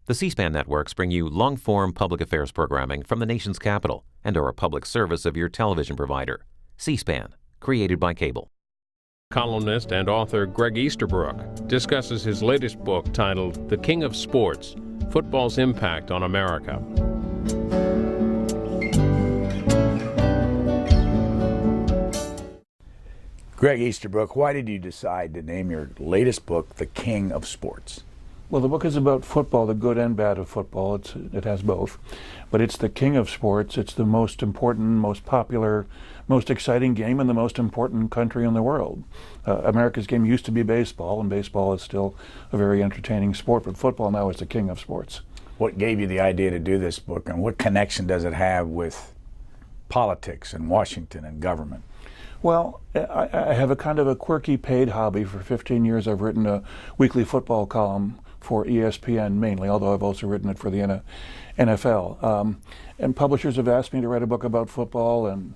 The C-SPAN networks bring you long-form public affairs programming from the nation's capital and are a public service of your television provider. C-SPAN, created by cable. Columnist and author Gregg Easterbrook discusses his latest book titled The King of Sports: Football's Impact on America. Gregg Easterbook, why did you decide to name your latest book The King of Sports? Well, the book is about football, the good and bad of football. It has both. But it's the king of sports. It's the most important, most popular, most exciting game in the most important country in the world. America's game used to be baseball, and baseball is still a very entertaining sport, but football now is the king of sports. What gave you the idea to do this book, and what connection does it have with politics and Washington and government? Well, I have a kind of a quirky paid hobby. For 15 years I've written a weekly football column for ESPN mainly, although I've also written it for the NFL. And publishers have asked me to write a book about football, and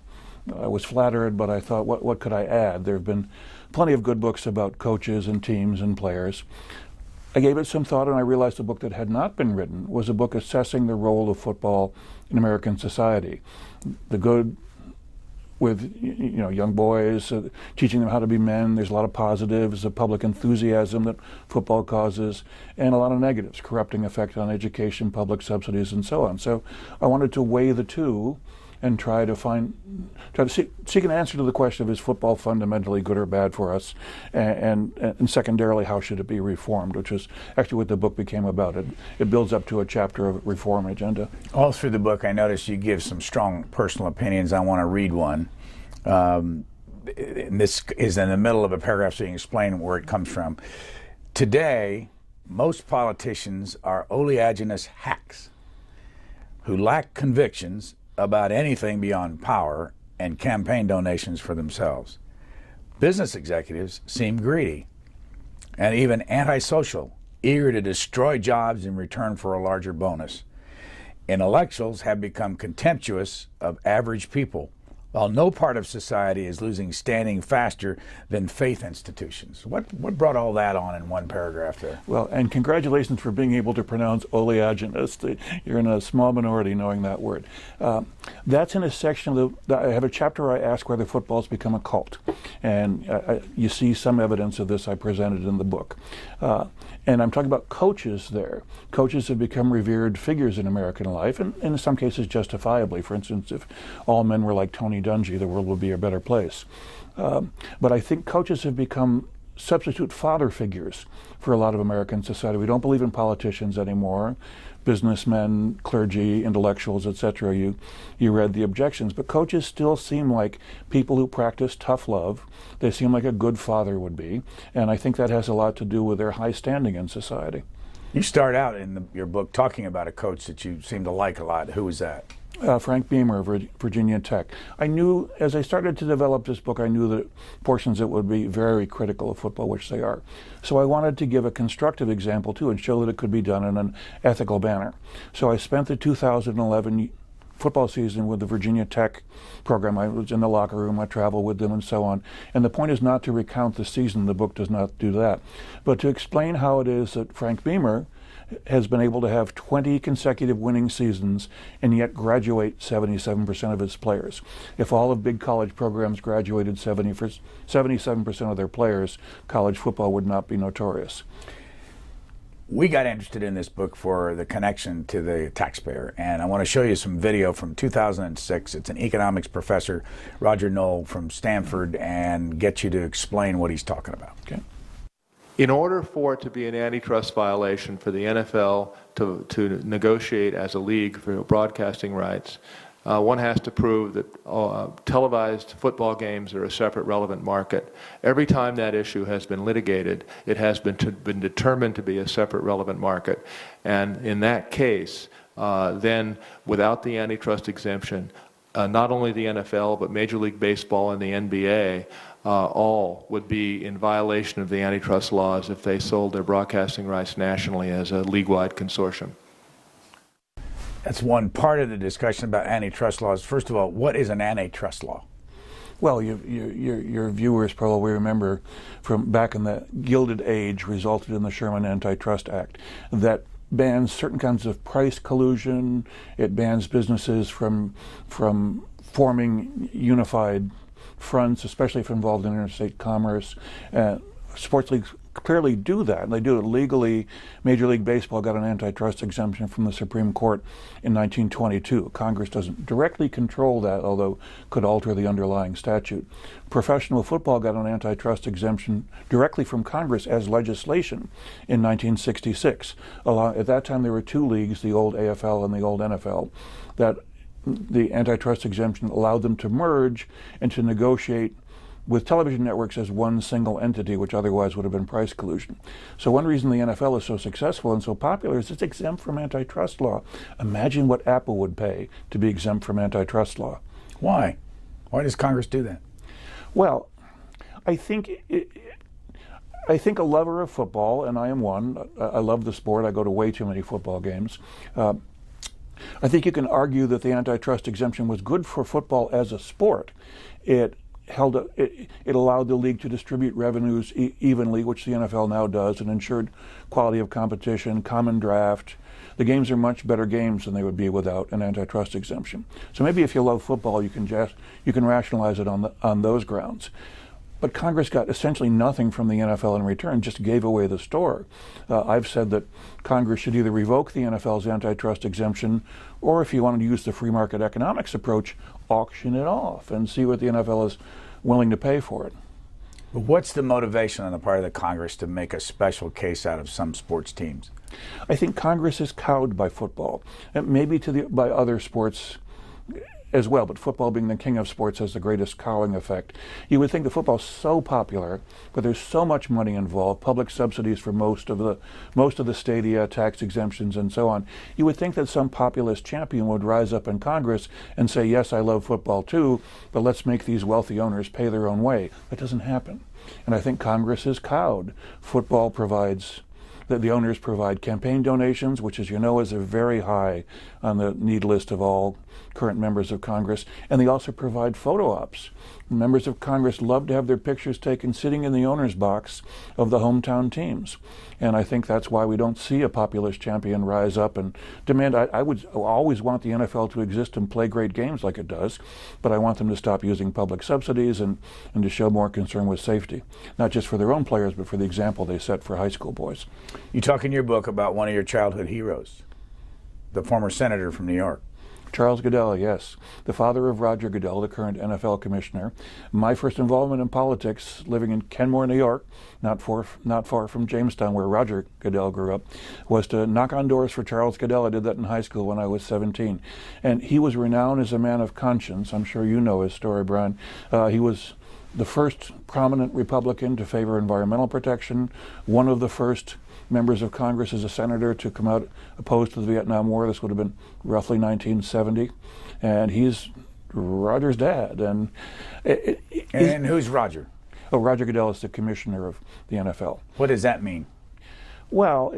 I was flattered, but I thought, what could I add? There have been plenty of good books about coaches and teams and players. I gave it some thought, and I realized a book that had not been written was a book assessing the role of football in American society. The good with young boys, teaching them how to be men. There's a lot of positives, the public enthusiasm that football causes, and a lot of negatives, corrupting effect on education, public subsidies, and so on. So I wanted to weigh the two and try to seek an answer to the question of, is football fundamentally good or bad for us, and secondarily, how should it be reformed, which is actually what the book became about. It builds up to a chapter of reform agenda. All through the book, I noticed you give some strong personal opinions. I want to read one. And this is in the middle of a paragraph, so you can explain where it comes from. Today, most politicians are oleaginous hacks who lack convictions about anything beyond power and campaign donations for themselves. Business executives seem greedy and even antisocial, eager to destroy jobs in return for a larger bonus. Intellectuals have become contemptuous of average people, while no part of society is losing standing faster than faith institutions. What brought all that on in one paragraph there? Well, and congratulations for being able to pronounce oleaginous. You're in a small minority knowing that word. That's in a section of I have a chapter where I ask whether football's become a cult. And you see some evidence of this I presented in the book. And I'm talking about coaches there. Coaches have become revered figures in American life, and in some cases justifiably. For instance, if all men were like Tony Dungy, the world would be a better place. But I think coaches have become substitute father figures for a lot of American society. We don't believe in politicians anymore. Businessmen, clergy, intellectuals, etc. You read the objections, but coaches still seem like people who practice tough love. They seem like a good father would be, and I think that has a lot to do with their high standing in society. You start out in your book talking about a coach that you seem to like a lot. Who was that? Frank Beamer of Virginia Tech. I knew, as I started to develop this book, I knew that portions that would be very critical of football, which they are. So I wanted to give a constructive example too and show that it could be done in an ethical manner. So I spent the 2011 football season with the Virginia Tech program. I was in the locker room, I traveled with them and so on. And the point is not to recount the season, the book does not do that, but to explain how it is that Frank Beamer has been able to have 20 consecutive winning seasons and yet graduate 77% of his players. If all of big college programs graduated 77% of their players, college football would not be notorious. We got interested in this book for the connection to the taxpayer, and I want to show you some video from 2006. It's an economics professor, Roger Knoll from Stanford, and get you to explain what he's talking about. Okay. In order for it to be an antitrust violation for the NFL to negotiate as a league for broadcasting rights, one has to prove that televised football games are a separate relevant market. Every time that issue has been litigated, it has been determined to be a separate relevant market. And in that case, then without the antitrust exemption, not only the NFL, but Major League Baseball and the NBA all would be in violation of the antitrust laws if they sold their broadcasting rights nationally as a league-wide consortium. That's one part of the discussion about antitrust laws. First of all, what is an antitrust law? Well, your viewers probably remember from back in the Gilded Age resulted in the Sherman Antitrust Act that bans certain kinds of price collusion. It bans businesses from forming unified fronts, especially if involved in interstate commerce. Sports leagues clearly do that, and they do it legally. Major League Baseball got an antitrust exemption from the Supreme Court in 1922. Congress doesn't directly control that, although could alter the underlying statute. Professional football got an antitrust exemption directly from Congress as legislation in 1966. At that time, there were two leagues, the old AFL and the old NFL, that the antitrust exemption allowed them to merge and to negotiate with television networks as one single entity, which otherwise would have been price collusion. So one reason the NFL is so successful and so popular is it's exempt from antitrust law. Imagine what Apple would pay to be exempt from antitrust law. Why? Why does Congress do that? Well, I think a lover of football, and I am one. I love the sport. I go to way too many football games. I think you can argue that the antitrust exemption was good for football as a sport. It allowed the league to distribute revenues evenly, which the NFL now does, and ensured quality of competition, common draft. The games are much better games than they would be without an antitrust exemption. So maybe if you love football, you can rationalize it on those grounds. But Congress got essentially nothing from the NFL in return, just gave away the store. I've said that Congress should either revoke the NFL's antitrust exemption, or if you wanted to use the free market economics approach, auction it off and see what the NFL is willing to pay for it. But what's the motivation on the part of the Congress to make a special case out of some sports teams? I think Congress is cowed by football, and maybe by other sports as well, but football being the king of sports has the greatest cowing effect. You would think that football's so popular, but there's so much money involved, public subsidies for most of the stadia, tax exemptions, and so on. You would think that some populist champion would rise up in Congress and say, yes, I love football too, but let's make these wealthy owners pay their own way. That doesn't happen. And I think Congress is cowed. Football provides that the owners provide campaign donations, which, as you know, is very high on the need list of all current members of Congress. And they also provide photo ops. Members of Congress love to have their pictures taken sitting in the owner's box of the hometown teams. And I think that's why we don't see a populist champion rise up and demand. I would always want the NFL to exist and play great games like it does, but I want them to stop using public subsidies and to show more concern with safety, not just for their own players, but for the example they set for high school boys. You talk in your book about one of your childhood heroes, the former senator from New York. Charles Goodell, yes. The father of Roger Goodell, the current NFL commissioner. My first involvement in politics, living in Kenmore, New York, not far from Jamestown, where Roger Goodell grew up, was to knock on doors for Charles Goodell. I did that in high school when I was 17. And he was renowned as a man of conscience. I'm sure you know his story, Brian. He was the first prominent Republican to favor environmental protection, one of the first members of Congress as a senator to come out opposed to the Vietnam War. This would have been roughly 1970. And he's Roger's dad. And who's Roger? Oh, Roger Goodell is the commissioner of the NFL. What does that mean? Well,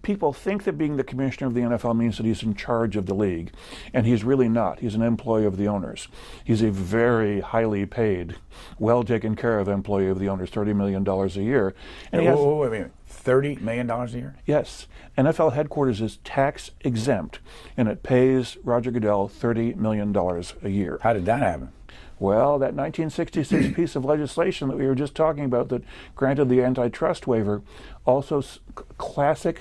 people think that being the commissioner of the NFL means that he's in charge of the league, and he's really not. He's an employee of the owners. He's a very highly paid, well taken care of employee of the owners, $30 million a year. And wait a minute, $30 million a year? Yes. NFL headquarters is tax exempt, and it pays Roger Goodell $30 million a year. How did that happen? Well, that 1966 piece of legislation that we were just talking about that granted the antitrust waiver, also classic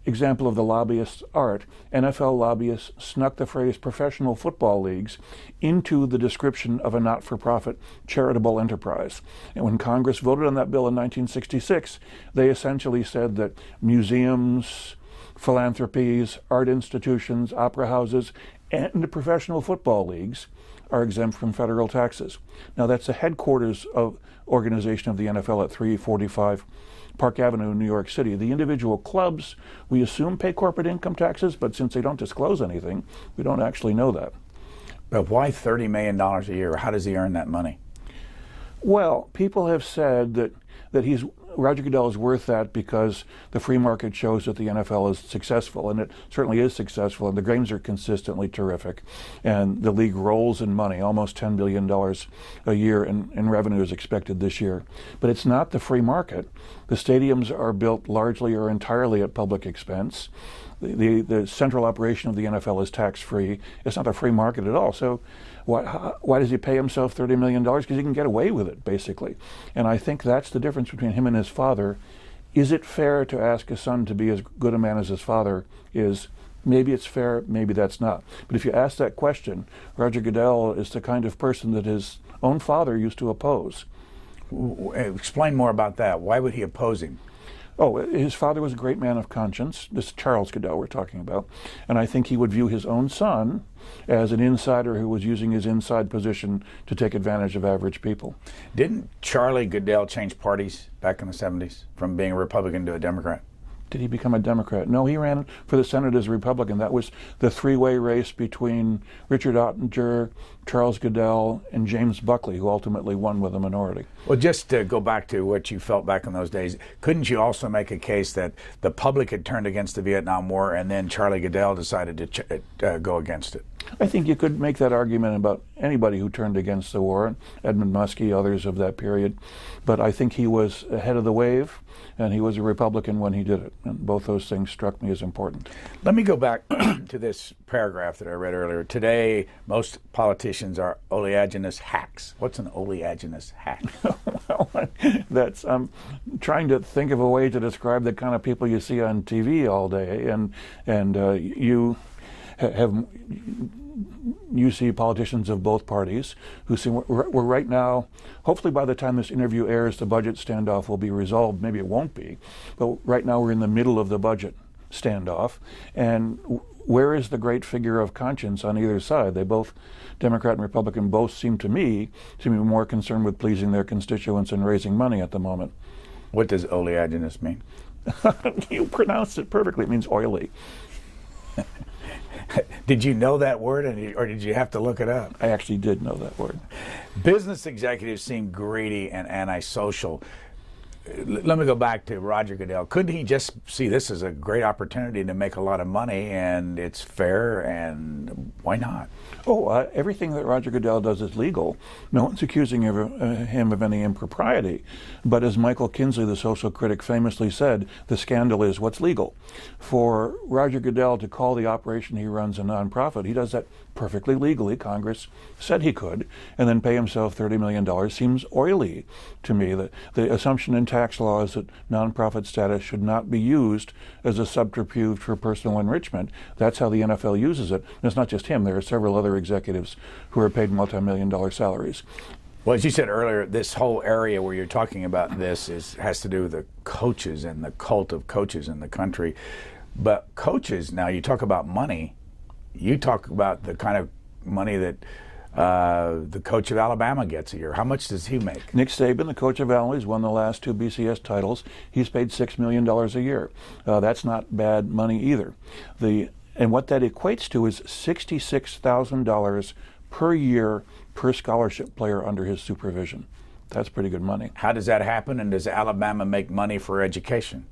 example of the lobbyist's art. NFL lobbyists snuck the phrase professional football leagues into the description of a not-for-profit charitable enterprise. And when Congress voted on that bill in 1966, they essentially said that museums, philanthropies, art institutions, opera houses, and the professional football leagues are exempt from federal taxes. Now, that's the headquarters of organization of the NFL at 345 Park Avenue, New York City. The individual clubs, we assume, pay corporate income taxes, but since they don't disclose anything, we don't actually know that. But why $30 million a year? How does he earn that money? Well, people have said that he's Roger Goodell is worth that because the free market shows that the NFL is successful, and it certainly is successful, and the games are consistently terrific, and the league rolls in money, almost $10 billion a year in revenue is expected this year. But it's not the free market. The stadiums are built largely or entirely at public expense. The central operation of the NFL is tax-free. It's not a free market at all. So why does he pay himself $30 million? Because he can get away with it, basically. And I think that's the difference between him and his father. Is it fair to ask a son to be as good a man as his father is? Maybe it's fair, maybe that's not. But if you ask that question, Roger Goodell is the kind of person that his own father used to oppose. Explain more about that. Why would he oppose him? Oh, his father was a great man of conscience. This is Charles Goodell we're talking about. And I think he would view his own son as an insider who was using his inside position to take advantage of average people. Didn't Charlie Goodell change parties back in the 70s from being a Republican to a Democrat? Did he become a Democrat? No, he ran for the Senate as a Republican. That was the three-way race between Richard Ottinger, Charles Goodell, and James Buckley, who ultimately won with a minority. Well, just to go back to what you felt back in those days, couldn't you also make a case that the public had turned against the Vietnam War and then Charlie Goodell decided to go against it? I think you could make that argument about anybody who turned against the war, Edmund Muskie, others of that period. But I think he was ahead of the wave, and he was a Republican when he did it. And both those things struck me as important. Let me go back to this paragraph that I read earlier. Today, most politicians are oleaginous hacks. What's an oleaginous hack? Well, that's I'm trying to think of a way to describe the kind of people you see on TV all day, and you see politicians of both parties who say we're right now, hopefully by the time this interview airs, the budget standoff will be resolved. Maybe it won't be, but right now we're in the middle of the budget standoff. And where is the great figure of conscience on either side? They both, Democrat and Republican, both seem to be more concerned with pleasing their constituents and raising money at the moment. What does oleaginous mean? You pronounced it perfectly. It means oily. Did you know that word, or did you have to look it up? I actually did know that word. Business executives seem greedy and antisocial. Let me go back to Roger Goodell. Couldn't he just see this as a great opportunity to make a lot of money, and it's fair, and why not? Everything that Roger Goodell does is legal. No one's accusing him of any impropriety. But as Michael Kinsley, the social critic, famously said, the scandal is what's legal. For Roger Goodell to call the operation he runs a nonprofit, he does that perfectly legally. Congress said he could, and then pay himself $30 million seems oily to me. The assumption in tax law is that nonprofit status should not be used as a subterfuge for personal enrichment. That's how the NFL uses it. And it's not just him. There are several other executives who are paid multi-million-dollar salaries. Well, as you said earlier, this whole area where you're talking about this has to do with the coaches and the cult of coaches in the country. But coaches, now you talk about money, you talk about the kind of money that the coach of Alabama gets a year. How much does he make? Nick Saban, the coach of Alabama, he's won the last 2 BCS titles. He's paid $6 million a year. That's not bad money either. And what that equates to is $66,000 per year per scholarship player under his supervision. That's pretty good money. How does that happen, and does Alabama make money for education?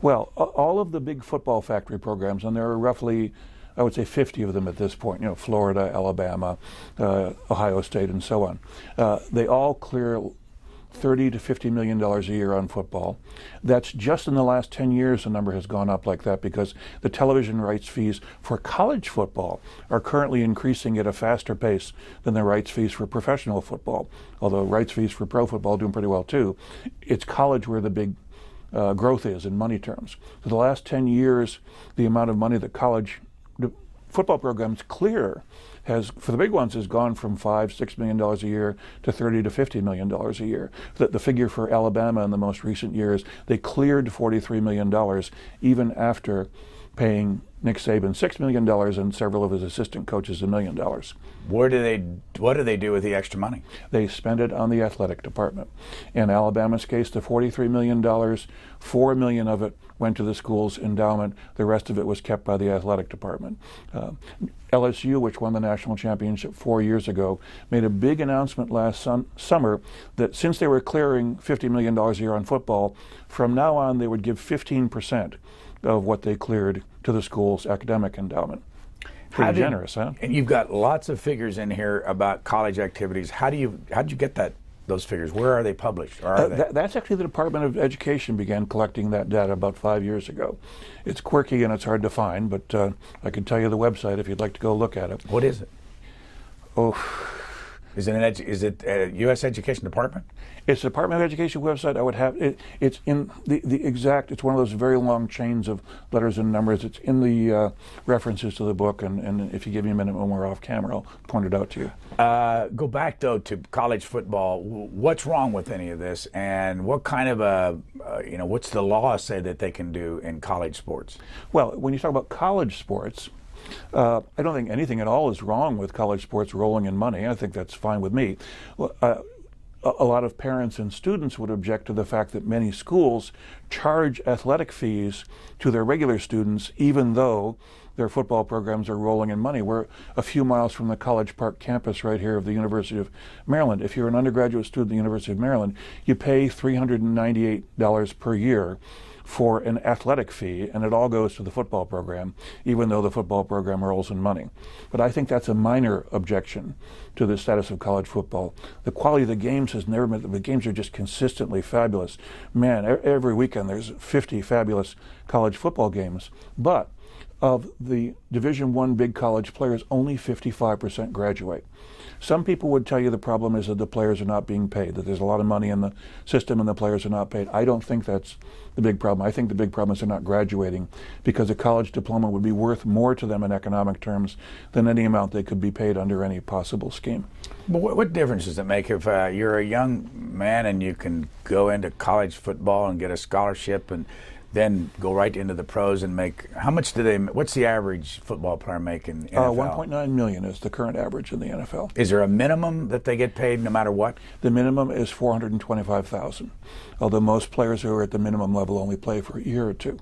Well, all of the big football factory programs, and there are roughly, I would say 50 of them at this point, Florida, Alabama, Ohio State, and so on. They all clear $30 to $50 million a year on football. That's just in the last 10 years the number has gone up like that, because the television rights fees for college football are currently increasing at a faster pace than the rights fees for professional football, although rights fees for pro football are doing pretty well too. It's college where the big growth is in money terms. For the last 10 years, the amount of money that college football programs clear for the big ones, has gone from $5-6 million a year to $30 to $50 million a year. The figure for Alabama in the most recent years, they cleared $43 million even after paying Nick Saban $6 million and several of his assistant coaches $1 million. What do they do with the extra money? They spend it on the athletic department. In Alabama's case, the $43 million, $4 million of it went to the school's endowment. The rest of it was kept by the athletic department. LSU, which won the national championship 4 years ago, made a big announcement last summer that since they were clearing $50 million a year on football, from now on they would give 15% of what they cleared to the school's academic endowment. Pretty generous, huh? And you've got lots of figures in here about college activities. How'd you get those figures? Where are they published? Or are they? That's actually the Department of Education began collecting that data about 5 years ago. It's quirky and it's hard to find, but I can tell you the website if you'd like to go look at it. What is it? Oh. Is it a U.S. Education Department? It's the Department of Education website. I would have it. It's in the exact. It's one of those very long chains of letters and numbers. It's in the references to the book. And if you give me a minute when we're off camera, I'll point it out to you. Go back though to college football. What's wrong with any of this? And what kind of what's the law say that they can do in college sports? Well, when you talk about college sports, I don't think anything at all is wrong with college sports rolling in money. I think that's fine with me. A lot of parents and students would object to the fact that many schools charge athletic fees to their regular students, even though their football programs are rolling in money. We're a few miles from the College Park campus right here of the University of Maryland. If you're an undergraduate student at the University of Maryland, you pay $398 per year for an athletic fee, and it all goes to the football program, even though the football program rolls in money. But I think that's a minor objection to the status of college football. The quality of the games has never been, the games are just consistently fabulous. Man, every weekend there's 50 fabulous college football games, but of the Division I big college players, only 55% graduate. Some people would tell you the problem is that the players are not being paid, that there's a lot of money in the system and the players are not paid. I don't think that's the big problem. I think the big problem is they're not graduating because a college diploma would be worth more to them in economic terms than any amount they could be paid under any possible scheme. But what difference does it make if you're a young man and you can go into college football and get a scholarship and then go right into the pros and make, how much do they, what's the average football player make in NFL? 1.9 million is the current average in the NFL. Is there a minimum that they get paid no matter what? The minimum is $425,000, although most players who are at the minimum level only play for a year or two.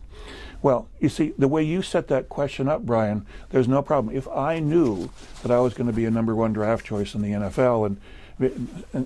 Well, you see, the way you set that question up, Brian, there's no problem. If I knew that I was going to be a #1 draft choice in the NFL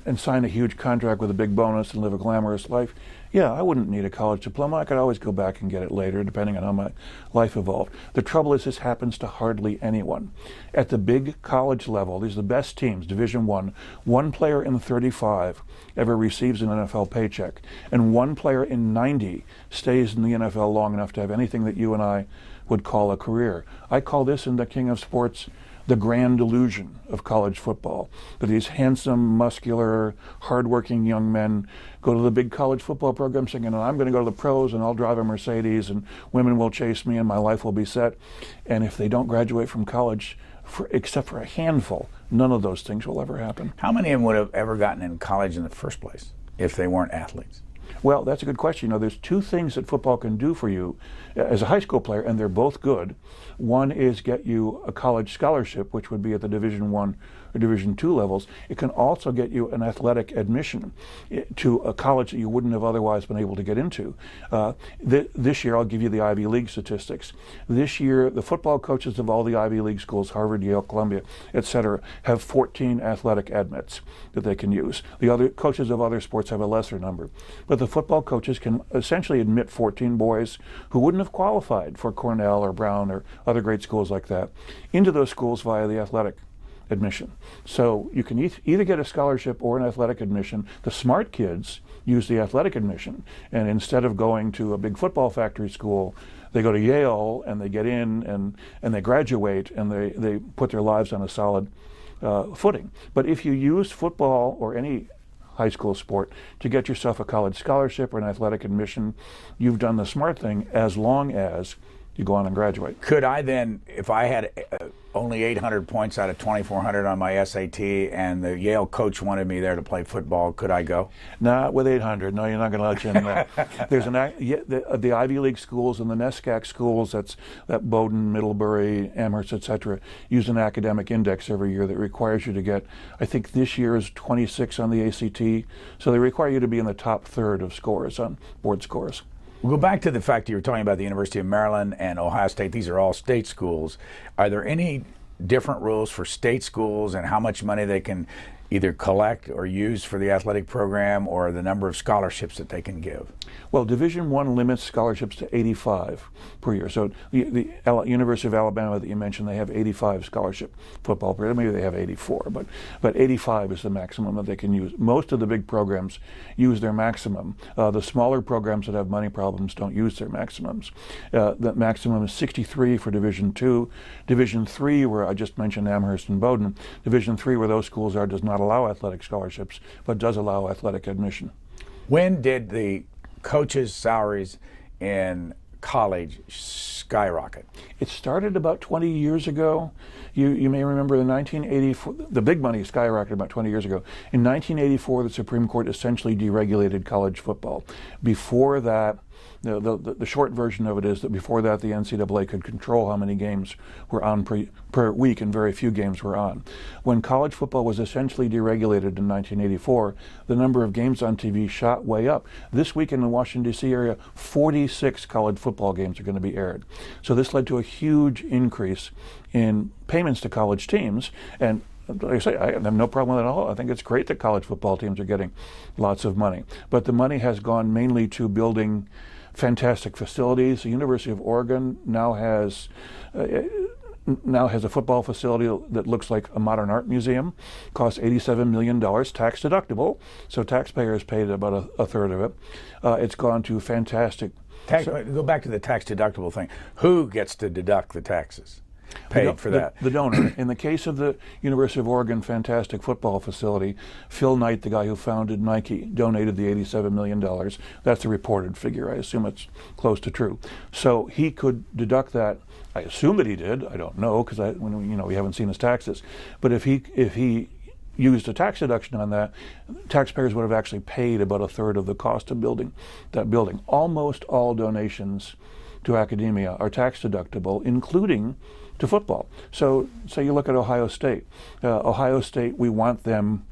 and sign a huge contract with a big bonus and live a glamorous life, yeah, I wouldn't need a college diploma. I could always go back and get it later, depending on how my life evolved. The trouble is this happens to hardly anyone. At the big college level, these are the best teams, Division I, one player in 35 ever receives an NFL paycheck, and one player in 90 stays in the NFL long enough to have anything that you and I would call a career. I call this in the King of Sports the grand illusion of college football, that these handsome, muscular, hardworking young men go to the big college football program thinking, I'm going to go to the pros and I'll drive a Mercedes and women will chase me and my life will be set. And if they don't graduate from college, except for a handful, none of those things will ever happen. How many of them would have ever gotten in college in the first place if they weren't athletes? Well, that's a good question. You know, there's two things that football can do for you as a high school player, and they're both good. One is get you a college scholarship, which would be at the Division I or Division II levels. It can also get you an athletic admission to a college that you wouldn't have otherwise been able to get into. This year, I'll give you the Ivy League statistics. This year, the football coaches of all the Ivy League schools, Harvard, Yale, Columbia, etc., have 14 athletic admits that they can use. The other coaches of other sports have a lesser number. But the football coaches can essentially admit 14 boys who wouldn't have qualified for Cornell or Brown or other great schools like that into those schools via the athletic admission. So you can either get a scholarship or an athletic admission. The smart kids use the athletic admission, and instead of going to a big football factory school, they go to Yale and they get in and they graduate and they put their lives on a solid footing. But if you use football or any high school sport to get yourself a college scholarship or an athletic admission, you've done the smart thing as long as you go on and graduate. Could I then, if I had only 800 points out of 2,400 on my SAT, and the Yale coach wanted me there to play football. Could I go? Not with 800. No, you're not going to let you in there. There's the Ivy League schools and the NESCAC schools, that Bowdoin, Middlebury, Amherst, etc., use an academic index every year that requires you to get, I think this year is 26 on the ACT. So they require you to be in the top third of scores on board scores. We'll go back to the fact that you were talking about the University of Maryland and Ohio State. These are all state schools. Are there any different rules for state schools and how much money they can either collect or use for the athletic program, or the number of scholarships that they can give? Well, Division I limits scholarships to 85 per year. So the University of Alabama that you mentioned, they have 85 scholarship football players. Maybe they have 84, but 85 is the maximum that they can use. Most of the big programs use their maximum. The smaller programs that have money problems don't use their maximums. The maximum is 63 for Division II. Division III, where I just mentioned Amherst and Bowdoin, Division III, where those schools are, does not allow athletic scholarships, but does allow athletic admission. When did the coaches' salaries in college skyrocket? It started about 20 years ago. You may remember in 1984, the big money skyrocketed about 20 years ago. In 1984, the Supreme Court essentially deregulated college football. Before that, the short version of it is that before that, the NCAA could control how many games were on per week, and very few games were on. When college football was essentially deregulated in 1984, the number of games on TV shot way up. This week in the Washington, D.C. area, 46 college football games are going to be aired. So this led to a huge increase in payments to college teams, and like I say, I have no problem with it at all. I think it's great that college football teams are getting lots of money. But the money has gone mainly to building fantastic facilities. The University of Oregon now has a football facility that looks like a modern art museum. Costs $87 million, tax deductible, so taxpayers paid about a third of it. It's gone to fantastic. Go back to the tax deductible thing. Who gets to deduct the taxes paid for that? The donor. In the case of the University of Oregon fantastic football facility, Phil Knight, the guy who founded Nike, donated the $87 million. That's the reported figure. I assume it's close to true. So he could deduct that. I assume that he did. I don't know, because we haven't seen his taxes. But if he used a tax deduction on that, taxpayers would have actually paid about a third of the cost of building that building. Almost all donations to academia are tax deductible, including to football. So you look at Ohio State. Ohio State, we want them.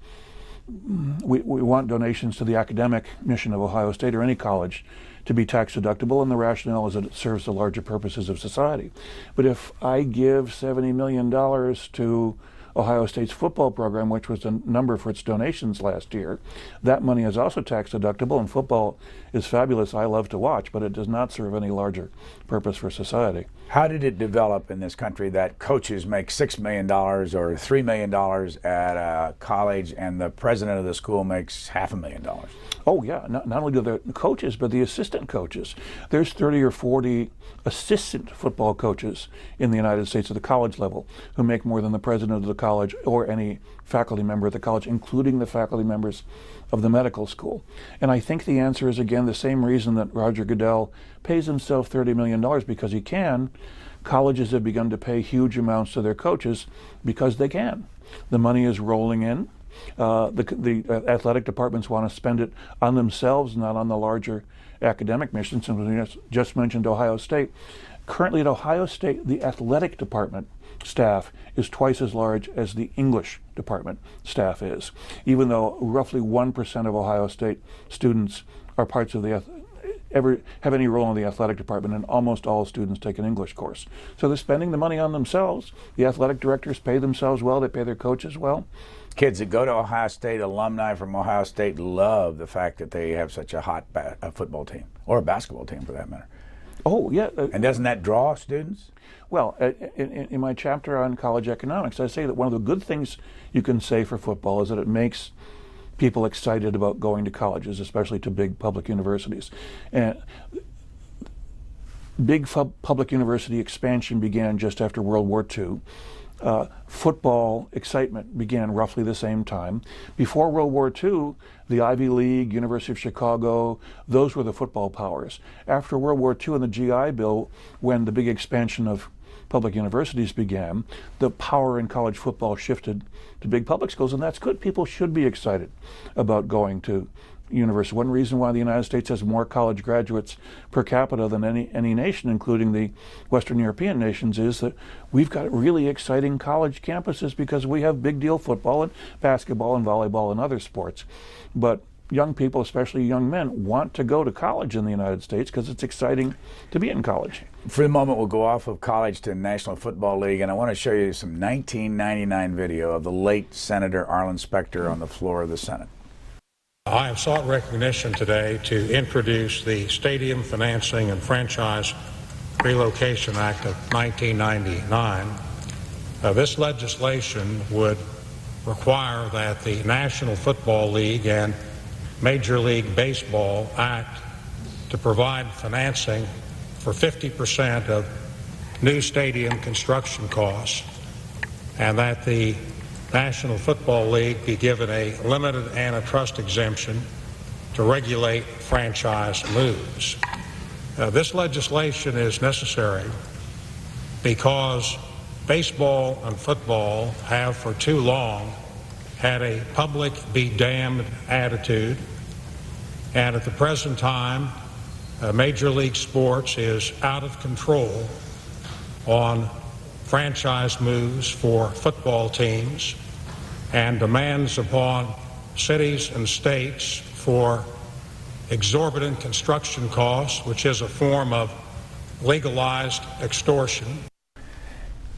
We want donations to the academic mission of Ohio State or any college to be tax deductible, and the rationale is that it serves the larger purposes of society. But if I give $70 million to Ohio State's football program, which was the number for its donations last year, that money is also tax deductible, and football is fabulous. I love to watch, but it does not serve any larger purpose for society. How did it develop in this country that coaches make $6 million or $3 million at a college and the president of the school makes $500,000? Oh yeah, not only do the coaches, but the assistant coaches. There's 30 or 40 assistant football coaches in the United States at the college level who make more than the president of the college or any faculty member at the college, including the faculty members of the medical school. And I think the answer is, again, the same reason that Roger Goodell pays himself $30 million, because he can. Colleges have begun to pay huge amounts to their coaches because they can. The money is rolling in. The athletic departments want to spend it on themselves, not on the larger academic mission. Since we just mentioned Ohio State, currently at Ohio State, the athletic department staff is twice as large as the English department staff is, even though roughly 1% of Ohio State students are parts of the ever have any role in the athletic department, and almost all students take an English course. So they're spending the money on themselves. The athletic directors pay themselves well, they pay their coaches well. Kids that go to Ohio State, alumni from Ohio State, love the fact that they have such a hot football team, or a basketball team for that matter. Oh, yeah. And doesn't that draw students? Well, in my chapter on college economics, I say that one of the good things you can say for football is that it makes people excited about going to colleges, especially to big public universities. And big public university expansion began just after World War II. Football excitement began roughly the same time. Before World War II, the Ivy League, University of Chicago, those were the football powers. After World War II and the GI Bill, when the big expansion of public universities began, the power in college football shifted to big public schools, and that's good. People should be excited about going to university. One reason why the United States has more college graduates per capita than any nation, including the Western European nations, is that we've got really exciting college campuses because we have big deal football and basketball and volleyball and other sports. But young people, especially young men, want to go to college in the United States because it's exciting to be in college. For the moment, we'll go off of college to National Football League, and I want to show you some 1999 video of the late Senator Arlen Specter on the floor of the Senate. I have sought recognition today to introduce the Stadium Financing and Franchise Relocation Act of 1999. This legislation would require that the National Football League and Major League Baseball act to provide financing for 50% of new stadium construction costs, and that the National Football League be given a limited antitrust exemption to regulate franchise moves. This legislation is necessary because baseball and football have for too long had a public be damned attitude, and at the present time Major League Sports is out of control on franchise moves for football teams and demands upon cities and states for exorbitant construction costs, which is a form of legalized extortion.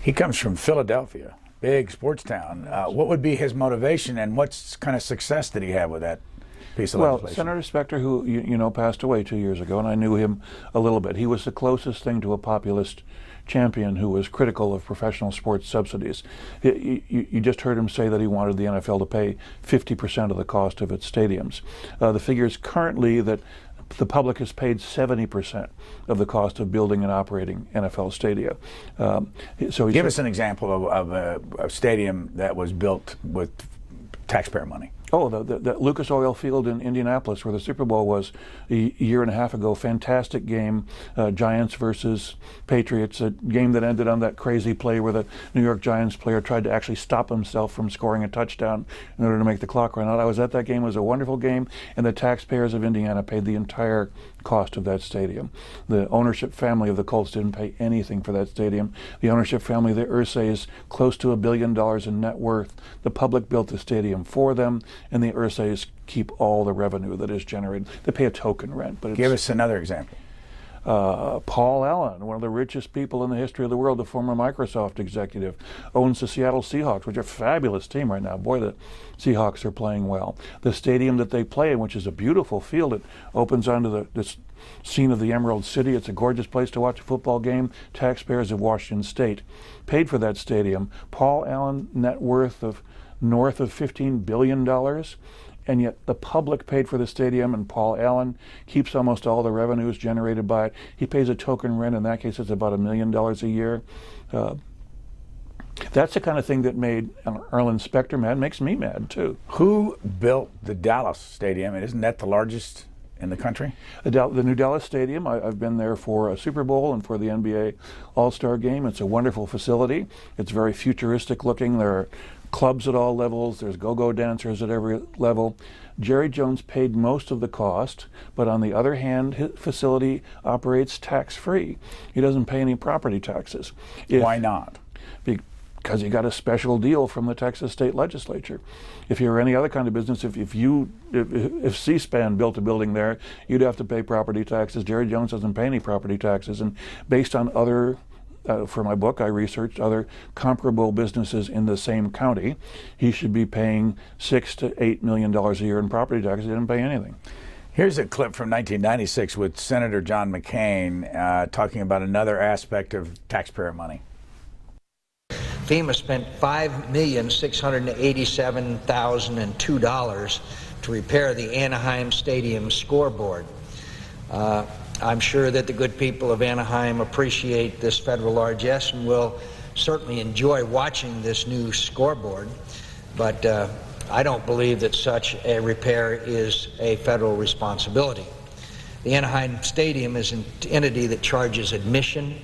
He comes from Philadelphia, big sports town. What would be his motivation, and what kind of success did he have with that piece of legislation? Well, Senator Specter, who you know passed away 2 years ago, and I knew him a little bit. He was the closest thing to a populist champion who was critical of professional sports subsidies. You just heard him say that he wanted the NFL to pay 50% of the cost of its stadiums. The figure is currently that the public has paid 70% of the cost of building and operating NFL stadia. So give us an example of a stadium that was built with taxpayer money. Oh, the Lucas Oil Field in Indianapolis, where the Super Bowl was a year and a half ago. Fantastic game, Giants versus Patriots, a game that ended on that crazy play where the New York Giants player tried to actually stop himself from scoring a touchdown in order to make the clock run out. I was at that game. It was a wonderful game, and the taxpayers of Indiana paid the entire cost of that stadium. The ownership family of the Colts didn't pay anything for that stadium. The ownership family of the Irsay is close to $1 billion in net worth. The public built the stadium for them, and the Irsays keep all the revenue that is generated. They pay a token rent. But give us another example. Paul Allen, one of the richest people in the history of the world, the former Microsoft executive, owns the Seattle Seahawks, which are a fabulous team right now. Boy, the Seahawks are playing well. The stadium that they play in, which is a beautiful field, it opens onto the scene of the Emerald City. It's a gorgeous place to watch a football game. Taxpayers of Washington State paid for that stadium. Paul Allen, net worth of north of $15 billion. And yet the public paid for the stadium, and Paul Allen keeps almost all the revenues generated by it. He pays a token rent. In that case, it's about $1 million a year. That's the kind of thing that made Arlen Specter mad, makes me mad, too. Who built the Dallas Stadium, and isn't that the largest in the country? The new Dallas Stadium, I've been there for a Super Bowl and for the NBA All-Star Game. It's a wonderful facility. It's very futuristic looking. There are clubs at all levels. There's go-go dancers at every level. Jerry Jones paid most of the cost, but on the other hand, his facility operates tax-free. He doesn't pay any property taxes. Why not? Because he got a special deal from the Texas state legislature. If you're any other kind of business, if C-SPAN built a building there, you'd have to pay property taxes. Jerry Jones doesn't pay any property taxes, and based on other for my book, I researched other comparable businesses in the same county. He should be paying $6 to $8 million a year in property taxes. He didn't pay anything. Here's a clip from 1996 with Senator John McCain talking about another aspect of taxpayer money. FEMA spent $5,687,002 to repair the Anaheim Stadium scoreboard. I'm sure that the good people of Anaheim appreciate this federal largesse and will certainly enjoy watching this new scoreboard, but I don't believe that such a repair is a federal responsibility. The Anaheim Stadium is an entity that charges admission,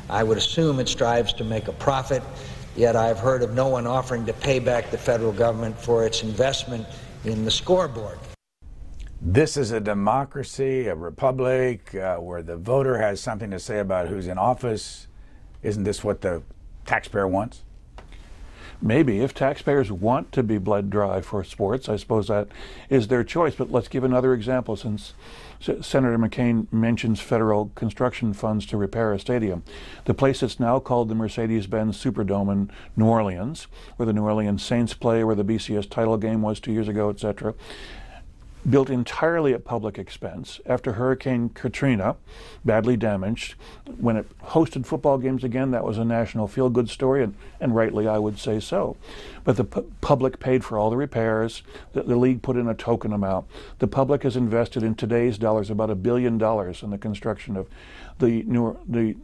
I would assume it strives to make a profit, yet I've heard of no one offering to pay back the federal government for its investment in the scoreboard. This is a democracy, a republic, where the voter has something to say about who's in office. Isn't this what the taxpayer wants? Maybe. If taxpayers want to be bled dry for sports, I suppose that is their choice. But let's give another example, since Senator McCain mentions federal construction funds to repair a stadium. The place that's now called the Mercedes-Benz Superdome in New Orleans, where the New Orleans Saints play, where the BCS title game was 2 years ago, etc., built entirely at public expense after Hurricane Katrina, badly damaged. When it hosted football games again, that was a national feel-good story, and rightly, I would say so. But the public paid for all the repairs. The league put in a token amount. The public has invested in today's dollars about $1 billion in the construction of the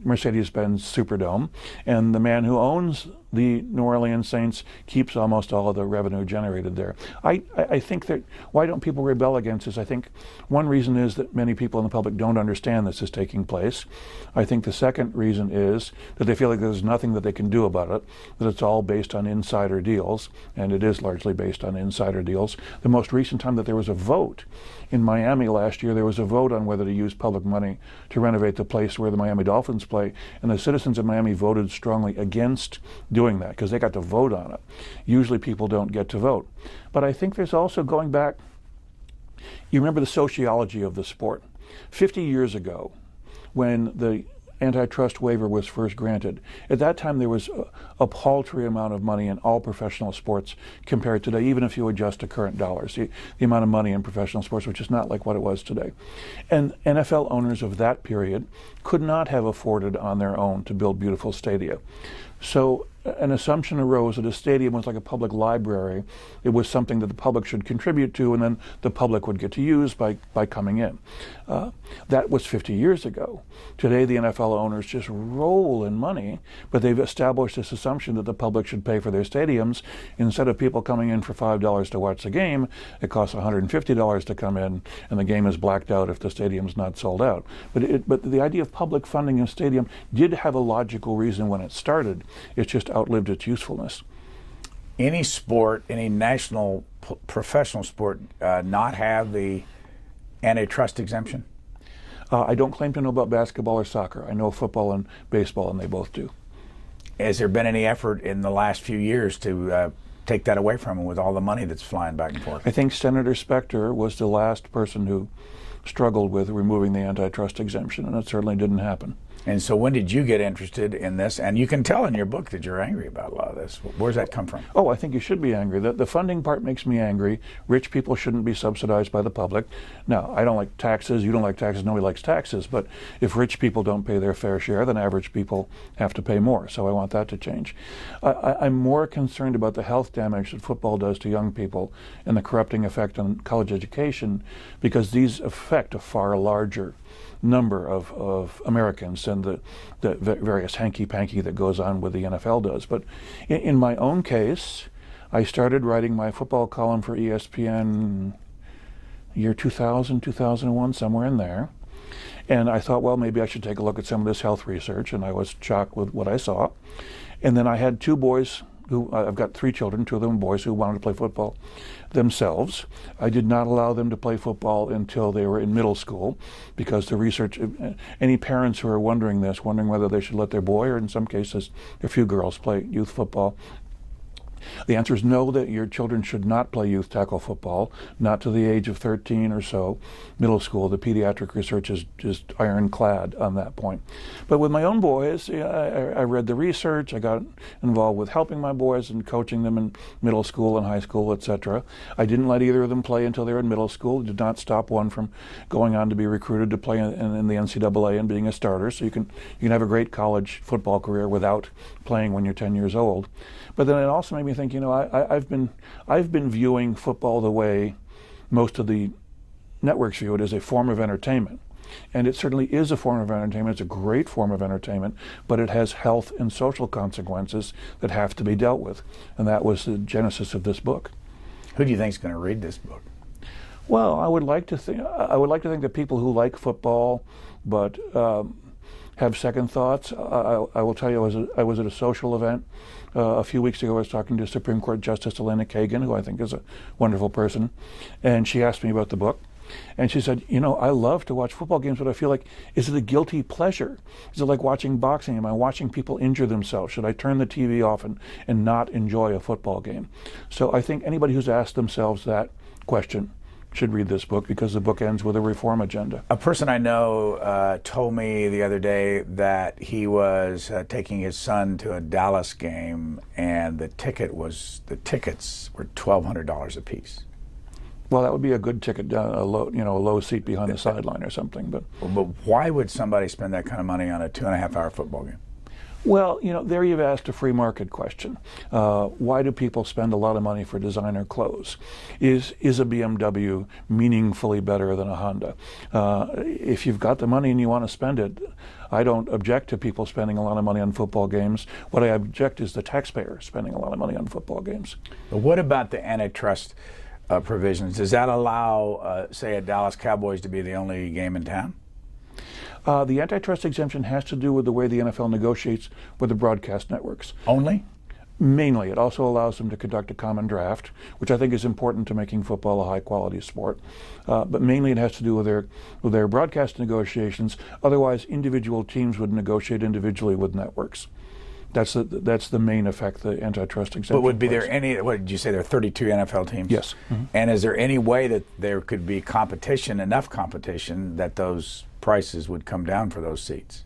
Mercedes-Benz Superdome, and the man who owns the New Orleans Saints keeps almost all of the revenue generated there. I think that, why don't people rebel against this? I think one reason is that many people in the public don't understand this is taking place. I think the second reason is that they feel like there's nothing that they can do about it, that it's all based on insider deals, and it is largely based on insider deals. The most recent time that there was a vote in Miami last year, there was a vote on whether to use public money to renovate the place where the Miami Dolphins play, and the citizens of Miami voted strongly against doing that because they got to vote on it. Usually people don't get to vote. But I think there's also, going back, you remember the sociology of the sport. 50 years ago, when the antitrust waiver was first granted, at that time there was a paltry amount of money in all professional sports compared to today, even if you adjust to current dollars, the amount of money in professional sports, which is not like what it was today. And NFL owners of that period could not have afforded on their own to build beautiful stadia. So an assumption arose that a stadium was like a public library. It was something that the public should contribute to, and then the public would get to use by coming in. That was 50 years ago. Today, the NFL owners just roll in money, but they've established this assumption that the public should pay for their stadiums. Instead of people coming in for $5 to watch the game, it costs $150 to come in, and the game is blacked out if the stadium's not sold out. But the idea of public funding a stadium did have a logical reason when it started. It's just outlived its usefulness. Any sport, any national professional sport, not have the antitrust exemption? I don't claim to know about basketball or soccer. I know football and baseball, and they both do. Has there been any effort in the last few years to take that away from them with all the money that's flying back and forth? I think Senator Specter was the last person who struggled with removing the antitrust exemption, and it certainly didn't happen. And so when did you get interested in this? And you can tell in your book that you're angry about a lot of this. Where's that come from? Oh, I think you should be angry. The funding part makes me angry. Rich people shouldn't be subsidized by the public. Now, I don't like taxes. You don't like taxes. Nobody likes taxes. But if rich people don't pay their fair share, then average people have to pay more. So I want that to change. I'm more concerned about the health damage that football does to young people and the corrupting effect on college education, because these affect a far larger number of Americans than the various hanky-panky that goes on with the NFL does. But in my own case, I started writing my football column for ESPN year 2000, 2001, somewhere in there. And I thought, well, maybe I should take a look at some of this health research, and I was shocked with what I saw. And then I had two boys who, I've got 3 children, 2 of them boys who wanted to play football themselves. I did not allow them to play football until they were in middle school, because the research, any parents who are wondering whether they should let their boy, or in some cases a few girls, play youth football, the answer is no, that your children should not play youth tackle football, not to the age of 13 or so. Middle school, the pediatric research is just ironclad on that point. But with my own boys, I read the research, I got involved with helping my boys and coaching them in middle school and high school, etc. I didn't let either of them play until they were in middle school. Did not stop one from going on to be recruited to play in the NCAA and being a starter. So you can have a great college football career without playing when you're 10 years old. But then it also made me think, I've been viewing football the way most of the networks view it, as a form of entertainment. And it certainly is a form of entertainment. It's a great form of entertainment, but it has health and social consequences that have to be dealt with. And that was the genesis of this book. Who do you think is going to read this book? Well, I would like to think that people who like football but have second thoughts. I will tell you, I was at a social event a few weeks ago. I was talking to Supreme Court Justice Elena Kagan, who I think is a wonderful person, and she asked me about the book. And she said, you know, I love to watch football games, but I feel like, is it a guilty pleasure? Is it like watching boxing? Am I watching people injure themselves? Should I turn the TV off and not enjoy a football game? So I think anybody who's asked themselves that question should read this book, because the book ends with a reform agenda. A person I know told me the other day that he was taking his son to a Dallas game, and the tickets were $1,200 a piece. Well, that would be a good ticket, a low seat behind the sideline or something. But why would somebody spend that kind of money on a 2.5-hour football game? Well, you know, there you've asked a free market question. Why do people spend a lot of money for designer clothes? Is a BMW meaningfully better than a Honda? If you've got the money and you want to spend it, I don't object to people spending a lot of money on football games. What I object is the taxpayer spending a lot of money on football games. But what about the antitrust provisions? Does that allow, say, a Dallas Cowboys to be the only game in town? The antitrust exemption has to do with the way the NFL negotiates with the broadcast networks. Only? Mainly. It also allows them to conduct a common draft, which I think is important to making football a high-quality sport. But mainly it has to do with their broadcast negotiations. Otherwise, individual teams would negotiate individually with networks. That's the main effect the antitrust exemption. But would be there any, what did you say, there are 32 NFL teams? Yes. Mm-hmm. And is there any way that there could be competition, enough competition, that those prices would come down for those seats?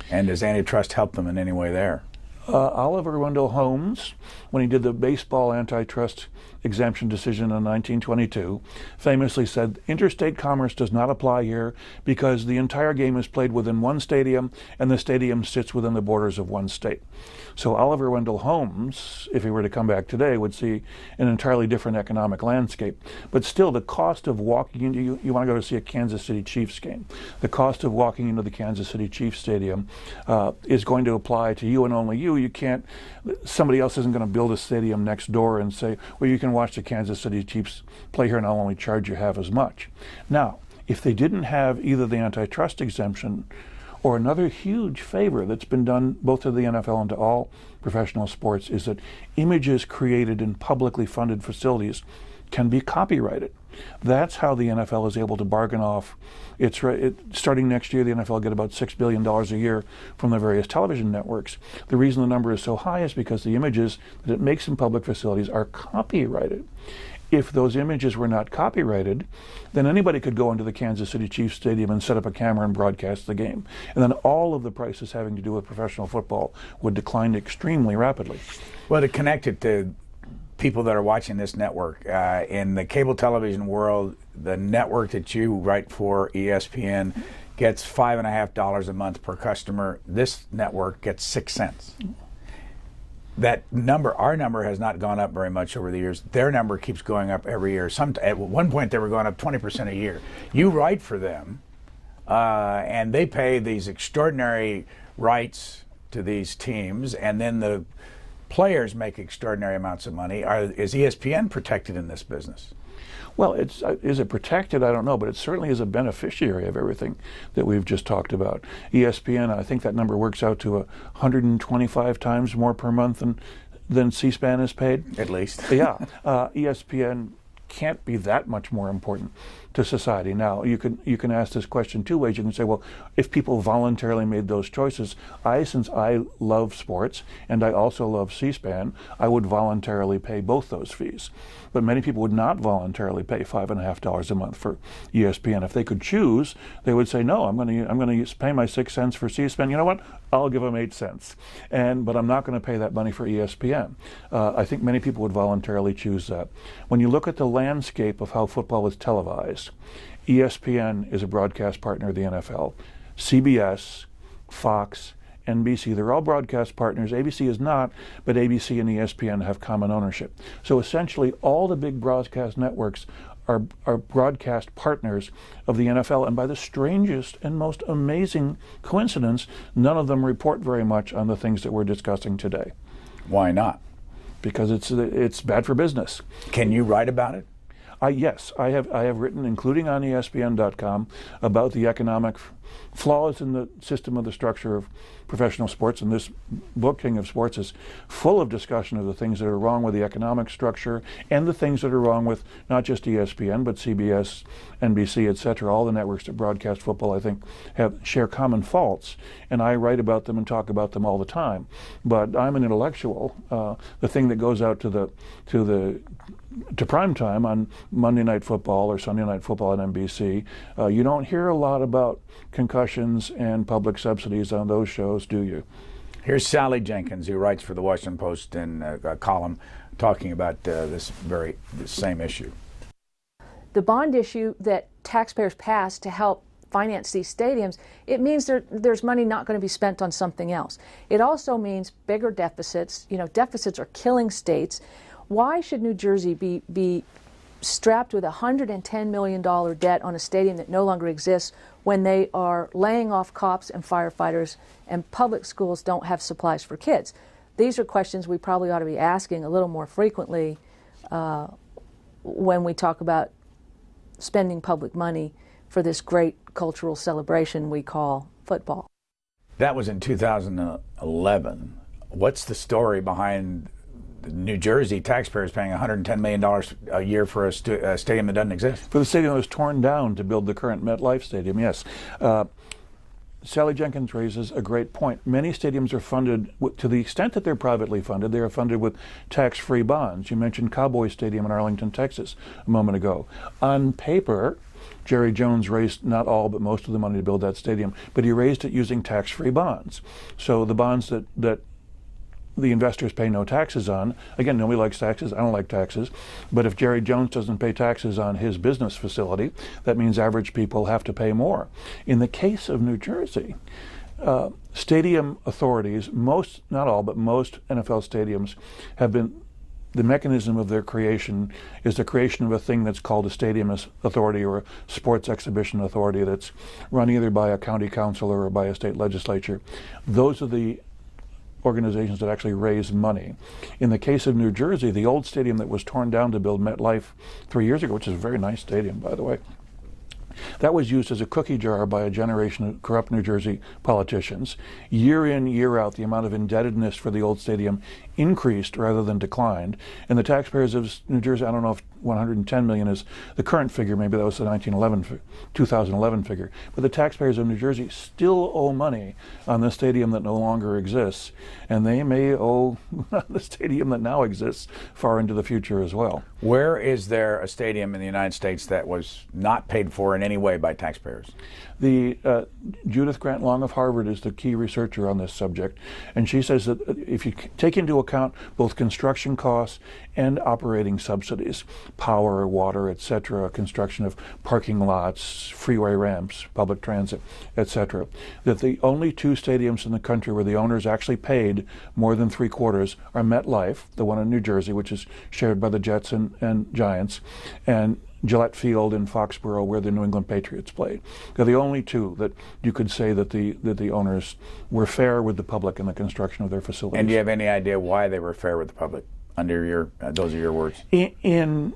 And does antitrust help them in any way there? Oliver Wendell Holmes, when he did the baseball antitrust exemption decision in 1922, famously said, interstate commerce does not apply here because the entire game is played within one stadium and the stadium sits within the borders of one state. So Oliver Wendell Holmes, if he were to come back today, would see an entirely different economic landscape. But still, the cost of walking into, you want to go to see a Kansas City Chiefs game, the cost of walking into the Kansas City Chiefs stadium is going to apply to you and only you. You can't, somebody else isn't going to build a stadium next door and say, well, you can watch the Kansas City Chiefs play here and I'll only charge you half as much. Now, if they didn't have either the antitrust exemption or another huge favor that's been done both to the NFL and to all professional sports, is that images created in publicly funded facilities can be copyrighted. That's how the NFL is able to bargain off. Starting next year, the NFL will get about $6 billion a year from the various television networks. The reason the number is so high is because the images that it makes in public facilities are copyrighted. If those images were not copyrighted, then anybody could go into the Kansas City Chiefs Stadium and set up a camera and broadcast the game. And then all of the prices having to do with professional football would decline extremely rapidly. Well, to connect it to people that are watching this network, in the cable television world, the network that you write for, ESPN, gets $5.50 a month per customer. This network gets 6 cents. That number, our number, has not gone up very much over the years. Their number keeps going up every year. At one point, they were going up 20% a year. You write for them, and they pay these extraordinary rights to these teams, and then the players make extraordinary amounts of money. Is ESPN protected in this business? Well, is it protected? I don't know, but it certainly is a beneficiary of everything that we've just talked about. ESPN, I think that number works out to 125 times more per month than C-SPAN is paid. At least. Yeah. ESPN can't be that much more important to society. Now, you can ask this question two ways. You can say, well, if people voluntarily made those choices, since I love sports and I also love C-SPAN, I would voluntarily pay both those fees. But many people would not voluntarily pay $5.50 a month for ESPN. If they could choose, they would say, no, I'm going to pay my 6 cents for C-SPAN. You know what? I'll give them 8 cents. But I'm not going to pay that money for ESPN. I think many people would voluntarily choose that. When you look at the landscape of how football is televised, ESPN is a broadcast partner of the NFL. CBS, Fox, NBC, they're all broadcast partners. ABC is not, but ABC and ESPN have common ownership. So essentially, all the big broadcast networks are broadcast partners of the NFL, and by the strangest and most amazing coincidence, none of them report very much on the things that we're discussing today. Why not? Because it's bad for business. Can you write about it? Yes, I have written, including on ESPN.com, about the economic flaws in the system of the structure of professional sports, and this book, King of Sports, is full of discussion of the things that are wrong with the economic structure and the things that are wrong with not just ESPN, but CBS, NBC, etc. All the networks that broadcast football, I think, share common faults, and I write about them and talk about them all the time. But I'm an intellectual. The thing that goes out to prime time on Monday Night Football or Sunday Night Football on NBC, you don't hear a lot about concussions and public subsidies on those shows, do you? Here's Sally Jenkins, who writes for the Washington Post in a column talking about this same issue. The bond issue that taxpayers passed to help finance these stadiums, it means there's money not going to be spent on something else. It also means bigger deficits. You know, deficits are killing states. Why should New Jersey be strapped with a $110 million debt on a stadium that no longer exists when they are laying off cops and firefighters and public schools don't have supplies for kids? These are questions we probably ought to be asking a little more frequently when we talk about spending public money for this great cultural celebration we call football. That was in 2011. What's the story behind New Jersey taxpayers paying $110 million a year for a stadium that doesn't exist? For the stadium that was torn down to build the current MetLife Stadium, yes. Sally Jenkins raises a great point. Many stadiums are funded, to the extent that they're privately funded, they are funded with tax-free bonds. You mentioned Cowboy Stadium in Arlington, Texas a moment ago. On paper, Jerry Jones raised not all but most of the money to build that stadium, but he raised it using tax-free bonds. So the bonds that the investors pay no taxes on. Again, nobody likes taxes. I don't like taxes. But if Jerry Jones doesn't pay taxes on his business facility, that means average people have to pay more. In the case of New Jersey, stadium authorities, most, not all, but most NFL stadiums have been, the mechanism of their creation is the creation of a thing that's called a stadium authority or a sports exhibition authority that's run either by a county council or by a state legislature. Those are the organizations that actually raise money. In the case of New Jersey, the old stadium that was torn down to build MetLife 3 years ago, which is a very nice stadium, by the way, that was used as a cookie jar by a generation of corrupt New Jersey politicians. Year in, year out, the amount of indebtedness for the old stadium increased rather than declined. And the taxpayers of New Jersey, I don't know if 110 million is the current figure, maybe that was the 2011 figure, but the taxpayers of New Jersey still owe money on the stadium that no longer exists, and they may owe the stadium that now exists far into the future as well. Where is there a stadium in the United States that was not paid for in any way by taxpayers? The Judith Grant Long of Harvard is the key researcher on this subject, and she says that if you take into account both construction costs and operating subsidies, power, water, etc., construction of parking lots, freeway ramps, public transit, etc., that the only two stadiums in the country where the owners actually paid more than 3/4 are MetLife, the one in New Jersey, which is shared by the Jets and Giants, and Gillette Field in Foxborough, where the New England Patriots played. They're the only two that you could say that the owners were fair with the public in the construction of their facilities. And do you have any idea why they were fair with the public? Under your, those are your words. In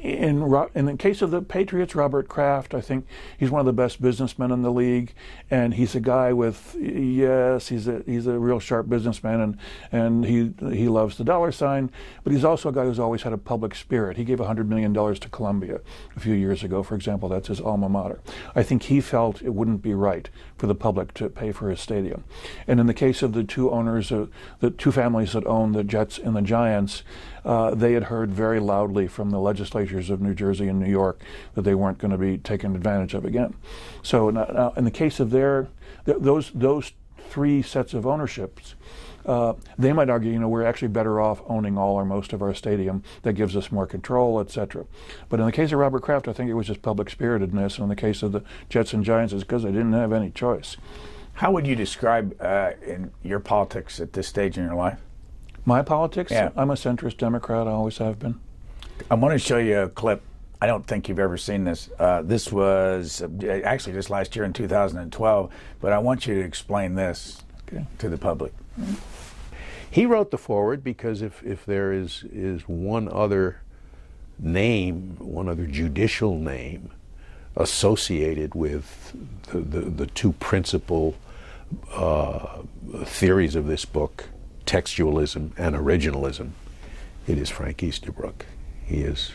the case of the Patriots, Robert Kraft, I think he's one of the best businessmen in the league, and he's a guy with, yes, he's a real sharp businessman, and he loves the dollar sign, but he's also a guy who's always had a public spirit. He gave $100 million to Columbia a few years ago, for example. That's his alma mater. I think he felt it wouldn't be right for the public to pay for his stadium. And in the case of the two owners, the two families that own the Jets and the Giants, they had heard very loudly from the legislatures of New Jersey and New York that they weren't going to be taken advantage of again. So now in the case of those three sets of ownerships, they might argue, we're actually better off owning all or most of our stadium. That gives us more control, etc. But in the case of Robert Kraft, I think it was just public spiritedness. And in the case of the Jets and Giants, it's because they didn't have any choice. How would you describe in your politics at this stage in your life? My politics? Yeah. I'm a centrist Democrat. I always have been. I want to show you a clip. I don't think you've ever seen this. This was actually just last year in 2012, but I want you to explain this to the public. He wrote the foreword because if there is one other name, one other judicial name associated with the two principal theories of this book, textualism and originalism, it is Frank Easterbrook. He is,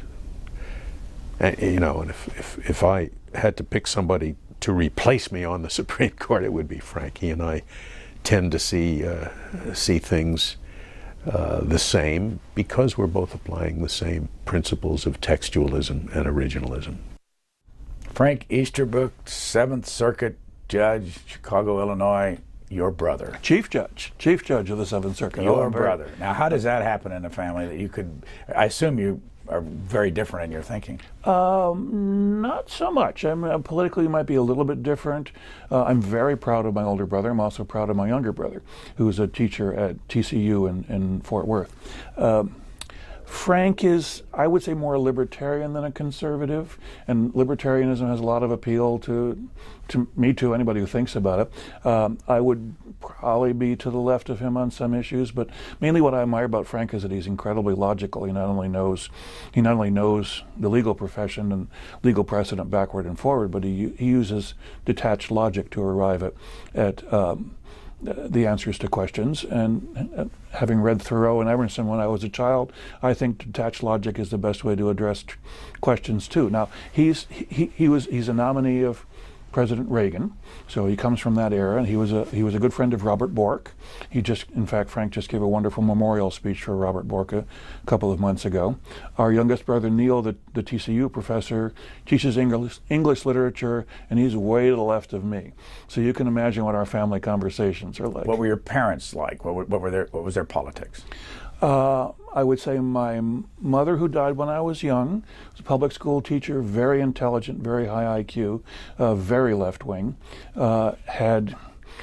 you know, and if I had to pick somebody to replace me on the Supreme Court, it would be Frank. He and I tend to see things the same because we're both applying the same principles of textualism and originalism. Frank Easterbook, 7th Circuit Judge, Chicago, Illinois, your brother. Chief Judge of the 7th Circuit. Your brother. Now, how does that happen in a family that you could, I assume you are very different in your thinking? Not so much. Politically, it might be a little bit different. I'm very proud of my older brother. I'm also proud of my younger brother, who's a teacher at TCU in Fort Worth. Frank is, I would say, more a libertarian than a conservative, and libertarianism has a lot of appeal to me, to anybody who thinks about it. I would probably be to the left of him on some issues, but mainly what I admire about Frank is that he's incredibly logical. He not only knows the legal profession and legal precedent backward and forward, but he uses detached logic to arrive at the answers to questions. And having read Thoreau and Emerson when I was a child, I think detached logic is the best way to address questions too. Now, he's a nominee of President Reagan, so he comes from that era, and he was a good friend of Robert Bork. In fact, Frank just gave a wonderful memorial speech for Robert Bork a couple of months ago. Our youngest brother Neil, the TCU professor, teaches English literature, and he's way to the left of me. So you can imagine what our family conversations are like. What were your parents like? What was their politics? I would say my mother, who died when I was young, was a public school teacher, very intelligent, very high IQ, very left-wing. Had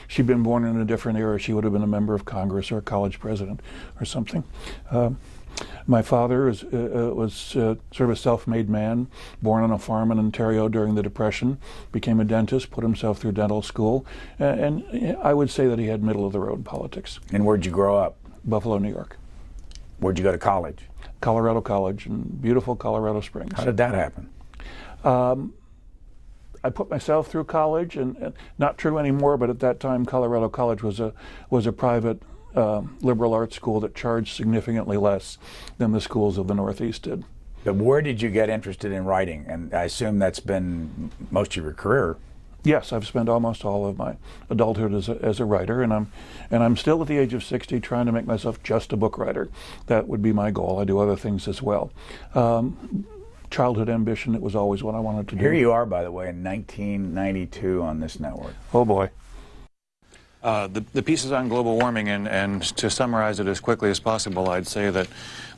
she been born in a different era, she would have been a member of Congress or a college president or something. My father was sort of a self-made man, born on a farm in Ontario during the Depression, became a dentist, put himself through dental school, and I would say that he had middle-of-the-road politics. And where'd you grow up? Buffalo, New York. Where'd you go to college? Colorado College in beautiful Colorado Springs. How did that happen? I put myself through college, and not true anymore, but at that time Colorado College was a private liberal arts school that charged significantly less than the schools of the Northeast did. But where did you get interested in writing? And I assume that's been most of your career. Yes, I've spent almost all of my adulthood as a writer, and I'm still at the age of 60 trying to make myself just a book writer. That would be my goal. I do other things as well. Childhood ambition, it was always what I wanted to do. Here you are, by the way, in 1992 on this network. Oh boy. The piece is on global warming, and to summarize it as quickly as possible, I'd say that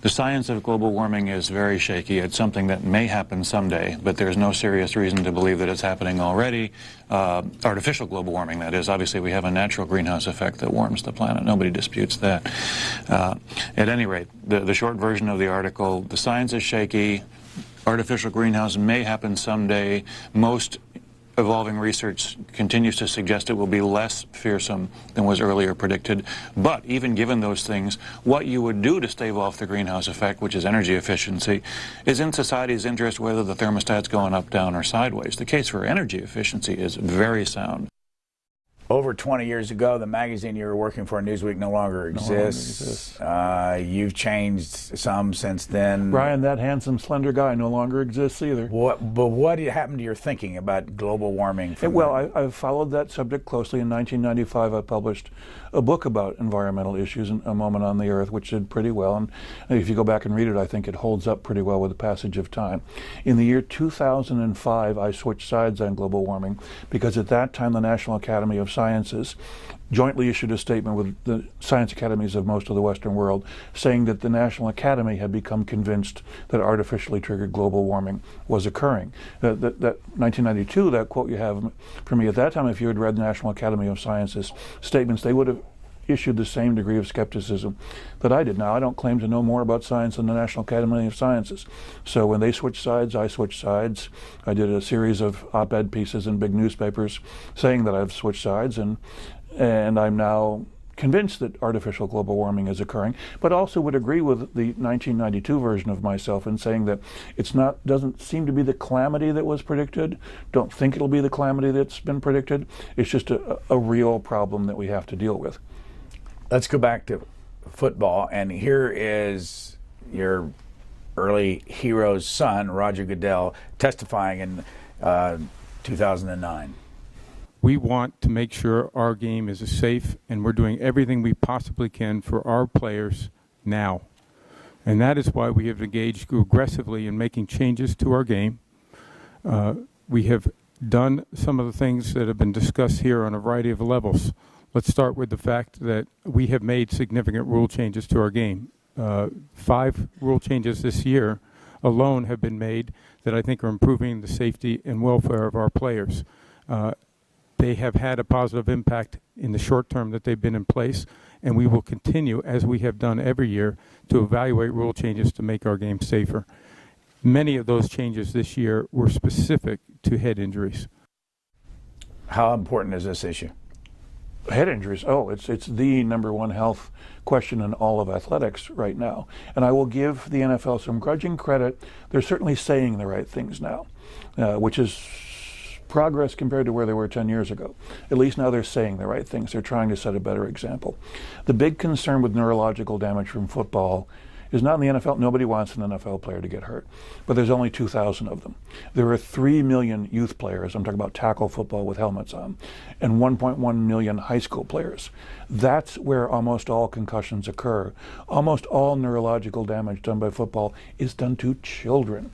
the science of global warming is very shaky. It's something that may happen someday, but there's no serious reason to believe that it's happening already. Artificial global warming, that is. Obviously, we have a natural greenhouse effect that warms the planet. Nobody disputes that. At any rate, the short version of the article, the science is shaky. Artificial greenhouse may happen someday. Most evolving research continues to suggest it will be less fearsome than was earlier predicted. But even given those things, what you would do to stave off the greenhouse effect, which is energy efficiency, is in society's interest whether the thermostat's going up, down, or sideways. The case for energy efficiency is very sound. Over 20 years ago, the magazine you were working for, Newsweek, no longer exists. You've changed some since then. Brian, that handsome, slender guy no longer exists either. But what happened to your thinking about global warming? Well, I've followed that subject closely. In 1995, I published a book about environmental issues, A Moment on the Earth, which did pretty well. And if you go back and read it, I think it holds up pretty well with the passage of time. In the year 2005, I switched sides on global warming because at that time the National Academy of Sciences jointly issued a statement with the science academies of most of the Western world saying that the National Academy had become convinced that artificially triggered global warming was occurring. That 1992, that quote you have from me at that time, if you had read the National Academy of Sciences statements, they would have issued the same degree of skepticism that I did. Now, I don't claim to know more about science than the National Academy of Sciences. So when they switched sides, I switched sides. I did a series of op-ed pieces in big newspapers saying that I've switched sides, and I'm now convinced that artificial global warming is occurring, but also would agree with the 1992 version of myself in saying that doesn't seem to be the calamity that was predicted. Don't think it'll be the calamity that's been predicted. It's just a real problem that we have to deal with. Let's go back to football, and here is your early hero's son, Roger Goodell, testifying in 2009. We want to make sure our game is safe, and we're doing everything we possibly can for our players now. And that is why we have engaged aggressively in making changes to our game. We have done some of the things that have been discussed here on a variety of levels. Let's start with the fact that we have made significant rule changes to our game. 5 rule changes this year alone have been made that I think are improving the safety and welfare of our players. They have had a positive impact in the short term that they've been in place, and we will continue, as we have done every year, to evaluate rule changes to make our game safer. Many of those changes this year were specific to head injuries. How important is this issue? Head injuries, it's the number one health question in all of athletics right now. And I will give the NFL some grudging credit. They're certainly saying the right things now, which is progress compared to where they were 10 years ago. At least now they're saying the right things. They're trying to set a better example. The big concern with neurological damage from football is not in the NFL. Nobody wants an NFL player to get hurt, but there's only 2,000 of them. There are 3 million youth players, I'm talking about tackle football with helmets on, and 1.1 million high school players. That's where almost all concussions occur. Almost all neurological damage done by football is done to children.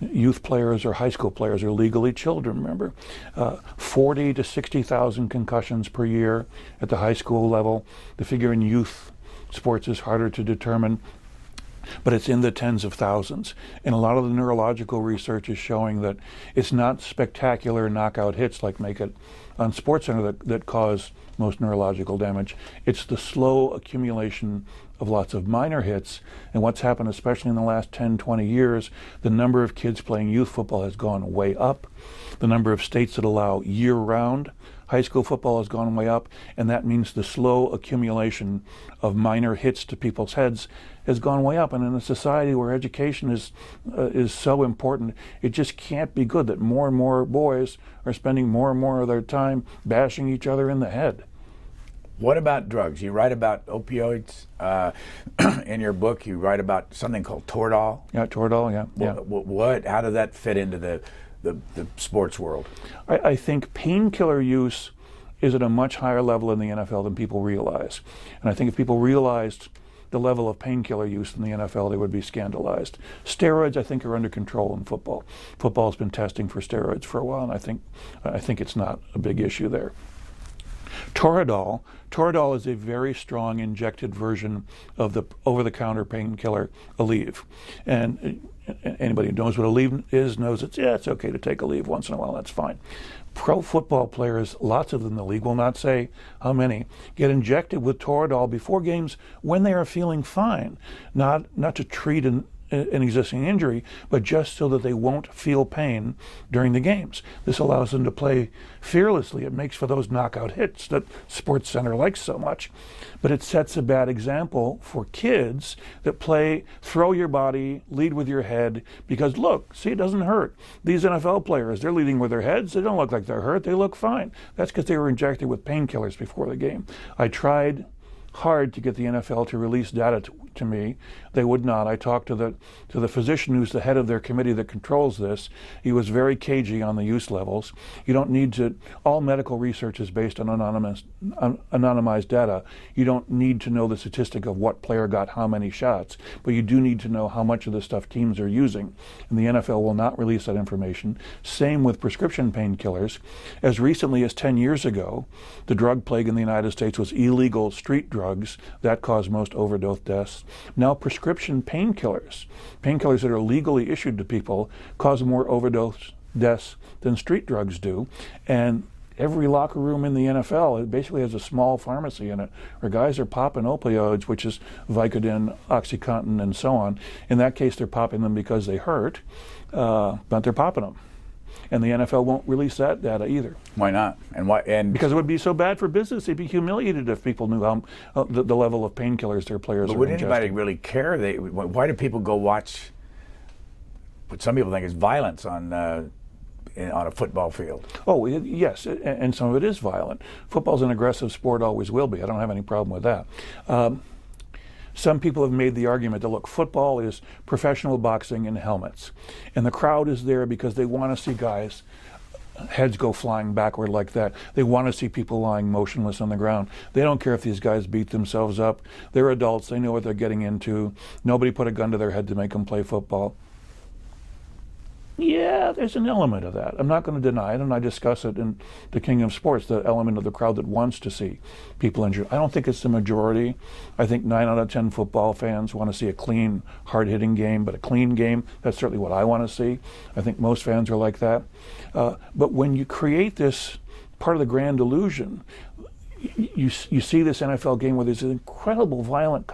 Youth players or high school players are legally children, remember. 40 to 60,000 concussions per year at the high school level. The figure in youth sports is harder to determine, but it's in the tens of thousands. And a lot of the neurological research is showing that it's not spectacular knockout hits like Make It on SportsCenter that cause most neurological damage. It's the slow accumulation of lots of minor hits. And what's happened, especially in the last 10, 20 years, the number of kids playing youth football has gone way up. The number of states that allow year-round high school football has gone way up, and that means the slow accumulation of minor hits to people's heads has gone way up. And in a society where education is so important, it just can't be good that more and more boys are spending more and more of their time bashing each other in the head. What about drugs? You write about opioids in your book. You write about something called Toradol. Yeah, Toradol, yeah. How does that fit into the sports world? I think painkiller use is at a much higher level in the NFL than people realize. And I think if people realized the level of painkiller use in the NFL, they would be scandalized. Steroids, I think, are under control in football. Football has been testing for steroids for a while, and I think it's not a big issue there. Toradol is a very strong injected version of the over-the-counter painkiller Aleve. And anybody who knows what Aleve is knows it's okay to take Aleve once in a while, that's fine. Pro football players, lots of them in the league, will not say how many, get injected with Toradol before games when they are feeling fine, not to treat an existing injury, but just so that they won't feel pain during the games. This allows them to play fearlessly. It makes for those knockout hits that SportsCenter likes so much. But it sets a bad example for kids that play, throw your body, lead with your head, because look, see, it doesn't hurt. These NFL players, they're leading with their heads. They don't look like they're hurt. They look fine. That's because they were injected with painkillers before the game. I tried hard to get the NFL to release data to me. They would not. I talked to the physician who's the head of their committee that controls this. He was very cagey on the use levels. You don't need to, all medical research is based on anonymized data. You don't need to know the statistic of what player got how many shots, but you do need to know how much of this stuff teams are using. And the NFL will not release that information. Same with prescription painkillers. As recently as 10 years ago, the drug plague in the United States was illegal street drugs. That caused most overdose deaths. Now prescription painkillers that are legally issued to people, cause more overdose deaths than street drugs do. And every locker room in the NFL, it basically has a small pharmacy in it where guys are popping opioids, which is Vicodin, OxyContin, and so on. In that case, they're popping them because they hurt, but they're popping them. And the NFL won't release that data either. Why not? And why? And because it would be so bad for business. They'd be humiliated if people knew how the level of painkillers their players are would ingesting. anybody really care? Why do people go watch what some people think is violence on a football field? Oh, yes, and some of it is violent. Football's an aggressive sport, always will be. I don't have any problem with that. Some people have made the argument that, look, football is professional boxing in helmets. And the crowd is there because they want to see guys' heads go flying backward like that. They want to see people lying motionless on the ground. They don't care if these guys beat themselves up. They're adults. They know what they're getting into. Nobody put a gun to their head to make them play football. Yeah, there's an element of that. I'm not going to deny it, and I discuss it in The King of Sports, the element of the crowd that wants to see people injured. I don't think it's the majority. I think 9 out of 10 football fans want to see a clean, hard-hitting game, but a clean game, that's certainly what I want to see. I think most fans are like that. But when you create this part of the grand illusion, you see this NFL game where there's an incredible violent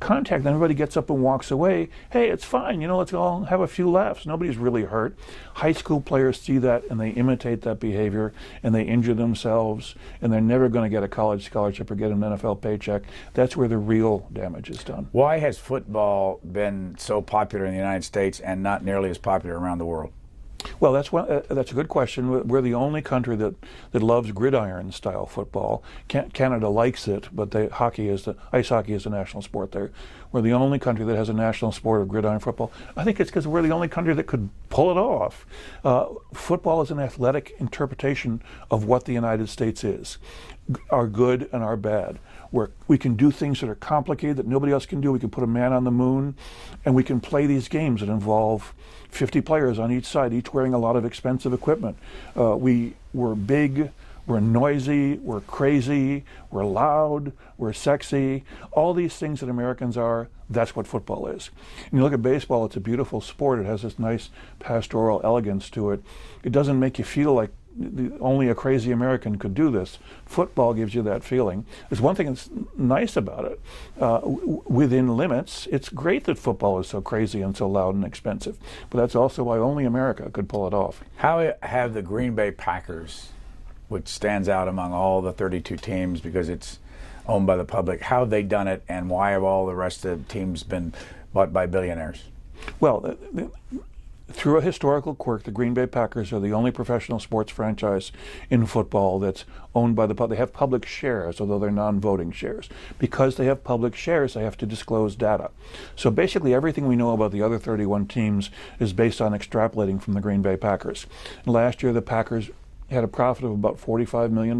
contact, and everybody gets up and walks away. Hey, it's fine, let's all have a few laughs. Nobody's really hurt. High school players see that and they imitate that behavior and they injure themselves, and they're never going to get a college scholarship or get an NFL paycheck. That's where the real damage is done. Why has football been so popular in the United States and not nearly as popular around the world? Well, that's a good question. We're the only country that loves gridiron-style football. Canada likes it, but ice hockey is the national sport there. We're the only country that has a national sport of gridiron football. I think it's because we're the only country that could pull it off. Football is an athletic interpretation of what the United States is, our good and our bad. Where we can do things that are complicated that nobody else can do. We can put a man on the moon, and we can play these games that involve 50 players on each side, each wearing a lot of expensive equipment. We're big, we're noisy, we're crazy, we're loud, we're sexy. All these things that Americans are, that's what football is. And you look at baseball, it's a beautiful sport. It has this nice pastoral elegance to it. It doesn't make you feel like only a crazy American could do this. Football gives you that feeling. There's one thing that's nice about it. Within limits, it's great that football is so crazy and so loud and expensive. But that's also why only America could pull it off. How have the Green Bay Packers, which stands out among all the 32 teams because it's owned by the public, how have they done it, and why have all the rest of the teams been bought by billionaires? Well, through a historical quirk, the Green Bay Packers are the only professional sports franchise in football that's owned by the public. They have public shares, although they're non-voting shares. Because they have public shares, they have to disclose data. So basically everything we know about the other 31 teams is based on extrapolating from the Green Bay Packers. And last year, the Packers had a profit of about $45 million.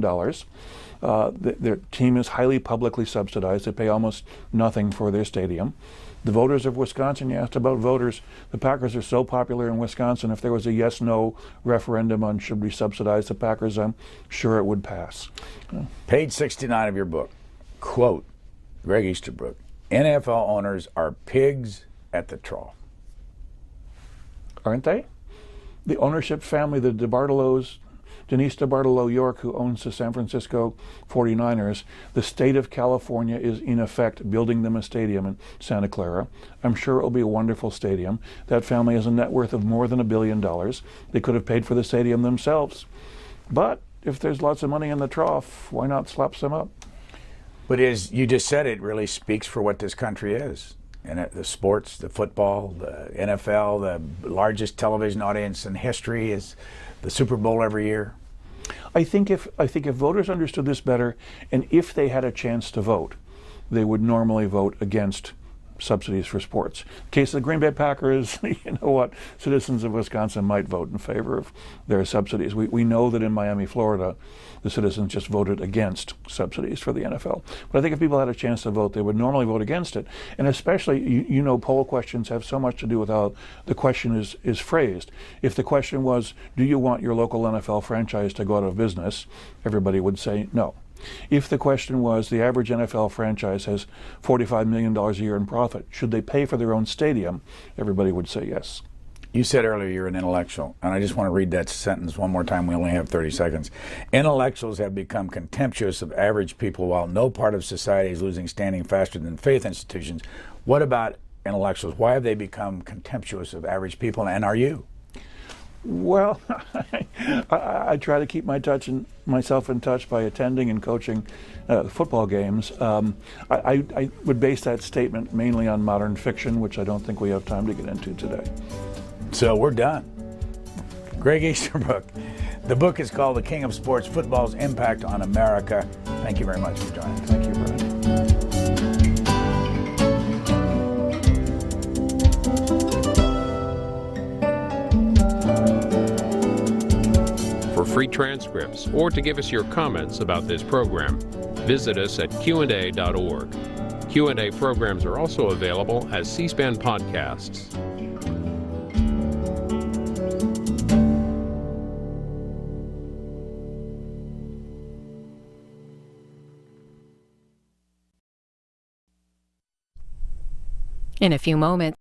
Their team is highly publicly subsidized. They pay almost nothing for their stadium. The voters of Wisconsin, you asked about voters, the Packers are so popular in Wisconsin, if there was a yes-no referendum on should we subsidize the Packers, I'm sure it would pass. Page 69 of your book, quote, Gregg Easterbook, NFL owners are pigs at the trough. Aren't they? The ownership family, the DeBartolos, Denise DeBartolo York, who owns the San Francisco 49ers, the state of California is in effect building them a stadium in Santa Clara. I'm sure it will be a wonderful stadium. That family has a net worth of more than $1 billion. They could have paid for the stadium themselves. But if there's lots of money in the trough, why not slap some up? But as you just said, it really speaks for what this country is. And the sports, the football, the NFL, the largest television audience in history is the Super Bowl every year. I think if voters understood this better, and if they had a chance to vote, they would normally vote against subsidies for sports. In the case of the Green Bay Packers, you know what? Citizens of Wisconsin might vote in favor of their subsidies. We know that in Miami, Florida, the citizens just voted against subsidies for the NFL. But I think if people had a chance to vote, they would normally vote against it. And especially, you know, poll questions have so much to do with how the question is phrased. If the question was, do you want your local NFL franchise to go out of business? Everybody would say no. If the question was, the average NFL franchise has $45 million a year in profit, should they pay for their own stadium? Everybody would say yes. You said earlier you're an intellectual, and I just want to read that sentence one more time. We only have 30 seconds. Intellectuals have become contemptuous of average people while no part of society is losing standing faster than faith institutions. What about intellectuals? Why have they become contemptuous of average people, and are you? Well, I try to keep myself in touch by attending and coaching football games. I would base that statement mainly on modern fiction, which I don't think we have time to get into today. So we're done. Gregg Easterbook. The book is called The King of Sports, Football's Impact on America. Thank you very much for joining us. Thank you, Brian. For free transcripts or to give us your comments about this program, visit us at Q&A.org. Q&A programs are also available as C-SPAN podcasts. In a few moments,